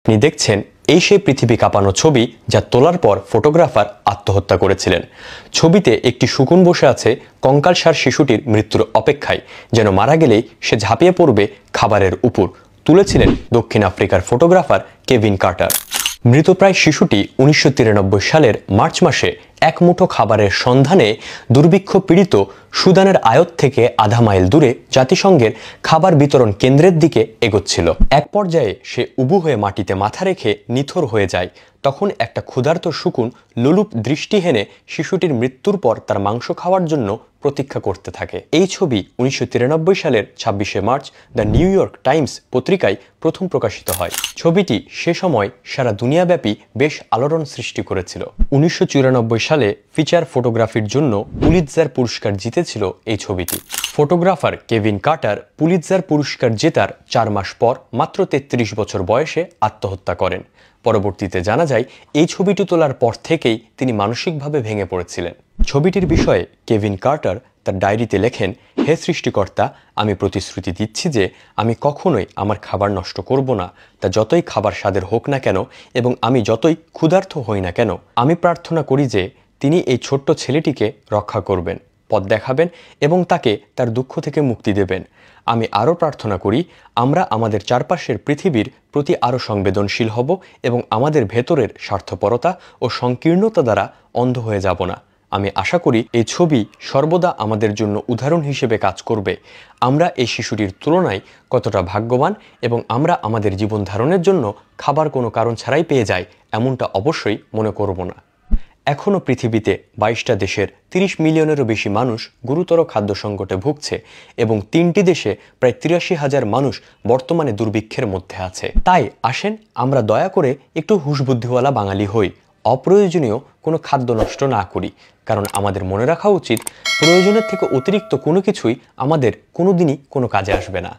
আপনি দেখছেন এই সেই পৃথিবী কাঁপানো ছবি যা তোলার পর ফটোগ্রাফার আত্মহত্যা করেছিলেন। ছবিতে একটি শকুন বসে আছে কঙ্কালসার শিশুটির মৃত্যুর অপেক্ষায়, যেন মারা গেলেই সে ঝাঁপিয়ে পড়বে খাবারের উপর। তুলেছিলেন দক্ষিণ আফ্রিকার ফটোগ্রাফার কেভিন কার্টার। মৃতপ্রায় শিশুটি 1993 সালের মার্চ মাসে এক মুঠো খাবারের সন্ধানে দুর্ভিক্ষ পীড়িত সুদানের আয়ত থেকে আধা মাইল দূরে জাতিসংঘের খাবার বিতরণ কেন্দ্রের দিকে এগোচ্ছিল। এক পর্যায়ে সে উবু হয়ে মাটিতে মাথা রেখে নিথর হয়ে যায়। তখন একটা ক্ষুধার্ত শকুন লোলুপ দৃষ্টি হেনে শিশুটির মৃত্যুর পর তার মাংস খাওয়ার জন্য প্রতীক্ষা করতে থাকে। এই ছবি 1993 সালের 26শে March the New York Times পত্রিকায় প্রথম প্রকাশিত হয়। ছবিটি সে সময় সারা দুনিয়াব্যাপী বেশ আলোড়ন সৃষ্টি করেছিল। 1994 সালে ফিচার ফটোগ্রাফির জন্য পুলিৎজার পুরস্কার জিতেছিল এই ছবিটি। ফটোগ্রাফার কেভিন কার্টার পুলিৎজার পুরস্কার জেতার 4 মাস পর মাত্র 33 বছর বয়সে আত্মহত্যা করেন। পরবর্তীতে জানা যায় এই ছবিটি তোলার পর থেকেই তিনি মানসিকভাবে ভেঙে পড়েছিলেন। ছবিটির বিষয়ে কেভিন কার্টার তার ডায়েরিতে লেখেন, হে সৃষ্টিকর্তা, আমি প্রতিশ্রুতি দিচ্ছি যে আমি কখনোই আমার খাবার নষ্ট করব না, তা যতই খাবার স্বাদের হোক না কেন এবং আমি যতই ক্ষুধার্ত হই না কেন। আমি প্রার্থনা করি যে তিনি এই ছোট্ট ছেলেটিকে রক্ষা করবেন, পথ দেখাবেন এবং তাকে তার দুঃখ থেকে মুক্তি দেবেন। আমি আরও প্রার্থনা করি আমরা আমাদের চারপাশের পৃথিবীর প্রতি আরও সংবেদনশীল হব এবং আমাদের ভেতরের স্বার্থপরতা ও সংকীর্ণতা দ্বারা অন্ধ হয়ে যাব না। আমি আশা করি এই ছবি সর্বদা আমাদের জন্য উদাহরণ হিসেবে কাজ করবে। আমরা এই শিশুটির তুলনায় কতটা ভাগ্যবান এবং আমরা আমাদের জীবন ধারণের জন্য খাবার কোনো কারণ ছাড়াই পেয়ে যাই, এমনটা অবশ্যই মনে করব না। এখনও পৃথিবীতে 22টা দেশের 30 মিলিয়নেরও বেশি মানুষ গুরুতর খাদ্য সংকটে ভুগছে এবং 3টি দেশে প্রায় 83,000 মানুষ বর্তমানে দুর্ভিক্ষের মধ্যে আছে। তাই আসেন আমরা দয়া করে একটু হুঁশবুদ্ধিওয়ালা বাঙালি হই, অপ্রয়োজনীয় কোনো খাদ্য নষ্ট না করি। কারণ আমাদের মনে রাখা উচিত প্রয়োজনের থেকে অতিরিক্ত কোনো কিছুই আমাদের কোনোদিনই কোনো কাজে আসবে না।